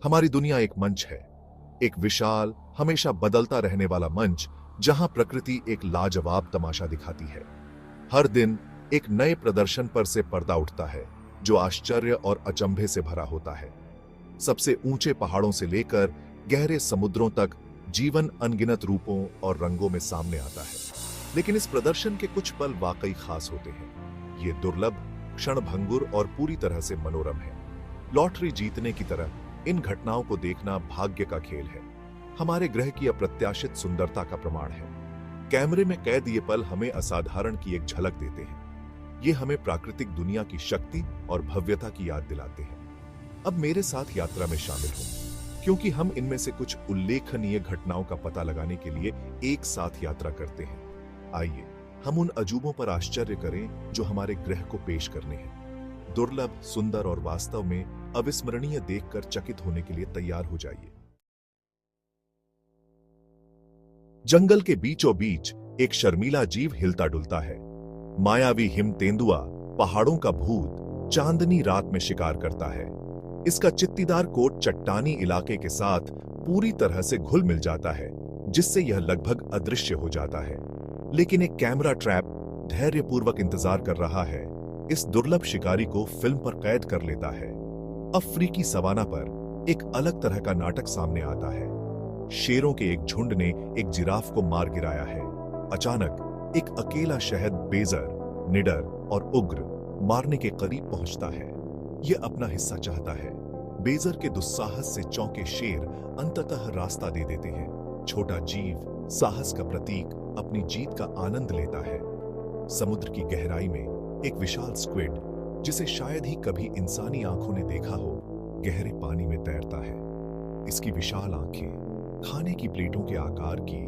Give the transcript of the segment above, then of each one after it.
हमारी दुनिया एक मंच है, एक विशाल, हमेशा बदलता रहने वाला मंच, जहां प्रकृति एक लाजवाब तमाशा दिखाती है। हर दिन एक नए प्रदर्शन पर से पर्दा उठता है, जो आश्चर्य और अचंभे से भरा होता है। सबसे ऊंचे पहाड़ों से लेकर गहरे समुद्रों तक जीवन अनगिनत रूपों और रंगों में सामने आता है। लेकिन इस प्रदर्शन के कुछ पल वाकई खास होते हैं। ये दुर्लभ, क्षणभंगुर और पूरी तरह से मनोरम है। लॉटरी जीतने की तरह इन घटनाओं को देखना भाग्य का खेल है, हमारे ग्रह की अप्रत्याशित सुंदरता का प्रमाण है। कैमरे में कैद ये पल हमें असाधारण की एक झलक देते हैं। ये हमें प्राकृतिक दुनिया की शक्ति और भव्यता की याद दिलाते हैं। अब मेरे साथ यात्रा में शामिल हो, क्योंकि हम इनमें से कुछ उल्लेखनीय घटनाओं का पता लगाने के लिए एक साथ यात्रा करते हैं। आइए हम उन अजूबों पर आश्चर्य करें जो हमारे ग्रह को पेश करने हैं। दुर्लभ, सुंदर और वास्तव में अविस्मरणीय देखकर चकित होने के लिए तैयार हो जाइए। जंगल के बीचों बीच एक शर्मीला जीव हिलता डुलता है। मायावी हिम तेंदुआ, पहाड़ों का भूत, चांदनी रात में शिकार करता है। इसका चित्तीदार कोट चट्टानी इलाके के साथ पूरी तरह से घुल मिल जाता है, जिससे यह लगभग अदृश्य हो जाता है। लेकिन एक कैमरा ट्रैप धैर्यपूर्वक इंतजार कर रहा है, इस दुर्लभ शिकारी को फिल्म पर कैद कर लेता है। अफ्रीकी सवाना पर एक अलग तरह का नाटक सामने आता है। शेरों के एक झुंड ने एक जिराफ को मार गिराया है। अचानक एक अकेला शहद बेजर, निडर और उग्र मारने के करीब पहुंचता है। यह अपना हिस्सा चाहता है। बेजर के दुस्साहस से चौंके शेर अंततः रास्ता दे देते हैं। छोटा जीव, साहस का प्रतीक, अपनी जीत का आनंद लेता है। समुद्र की गहराई में एक विशाल स्क्विड, जिसे शायद ही कभी इंसानी आंखों ने देखा हो, गहरे पानी में तैरता है। इसकी विशाल आंखें खाने की प्लेटों के आकार की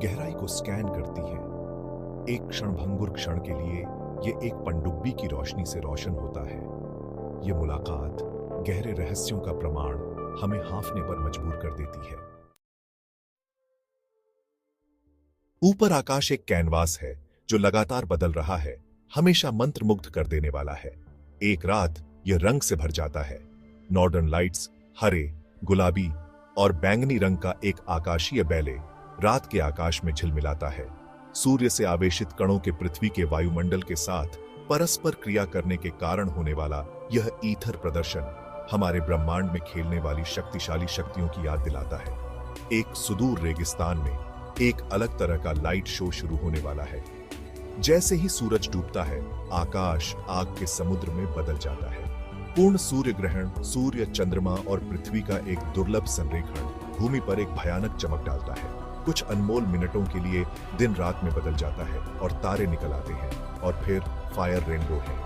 गहराई को स्कैन करती हैं। एक क्षणभंगुर क्षण के लिए यह एक पनडुब्बी की रोशनी से रोशन होता है। यह मुलाकात गहरे रहस्यों का प्रमाण हमें हाँफने पर मजबूर कर देती है। ऊपर आकाश एक कैनवास है जो लगातार बदल रहा है, हमेशा मंत्रमुग्ध कर देने वाला है। एक रात यह रंग से भर जाता है। नॉर्दर्न लाइट्स, हरे, गुलाबी और बैंगनी रंग का एक आकाशीय बैले रात के आकाश में झिलमिलाता है। सूर्य से आवेशित कणों के पृथ्वी के वायुमंडल के साथ परस्पर क्रिया करने के कारण होने वाला यह ईथर प्रदर्शन हमारे ब्रह्मांड में खेलने वाली शक्तिशाली शक्तियों की याद दिलाता है। एक सुदूर रेगिस्तान में एक अलग तरह का लाइट शो शुरू होने वाला है। जैसे ही सूरज डूबता है, आकाश आग के समुद्र में बदल जाता है। पूर्ण सूर्य ग्रहण, सूर्य, चंद्रमा और पृथ्वी का एक दुर्लभ संरेखण भूमि पर एक भयानक चमक डालता है। कुछ अनमोल मिनटों के लिए दिन रात में बदल जाता है और तारे निकल आते हैं, और फिर फायर रेनबो है।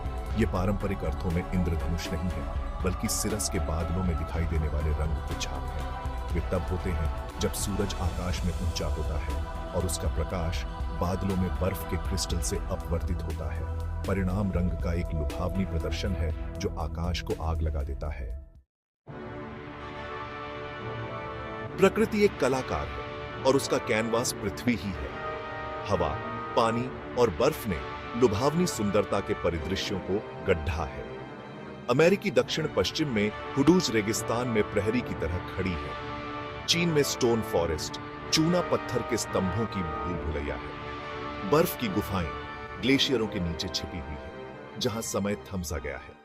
ये पारंपरिक अर्थों में इंद्रधनुष नहीं है, बल्कि सिरस के बादलों में दिखाई देने वाले रंग की छाप है। वे तब होते हैं जब सूरज आकाश में ऊंचा होता है और उसका प्रकाश बादलों में बर्फ के क्रिस्टल से अपवर्तित होता है। परिणाम रंग का एक लुभावनी प्रदर्शन है जो आकाश को आग लगा देता है। प्रकृति एक कलाकार है और उसका कैनवास पृथ्वी ही है। हवा, पानी और बर्फ ने लुभावनी सुंदरता के परिदृश्यों को गढ़ा है। अमेरिकी दक्षिण पश्चिम में हुडूज रेगिस्तान में प्रहरी की तरह खड़ी है। चीन में स्टोन फॉरेस्ट, चूना पत्थर के स्तंभों की भूल भुलैया है। बर्फ की गुफाएं ग्लेशियरों के नीचे छिपी हुई है, जहां समय थम सा गया है।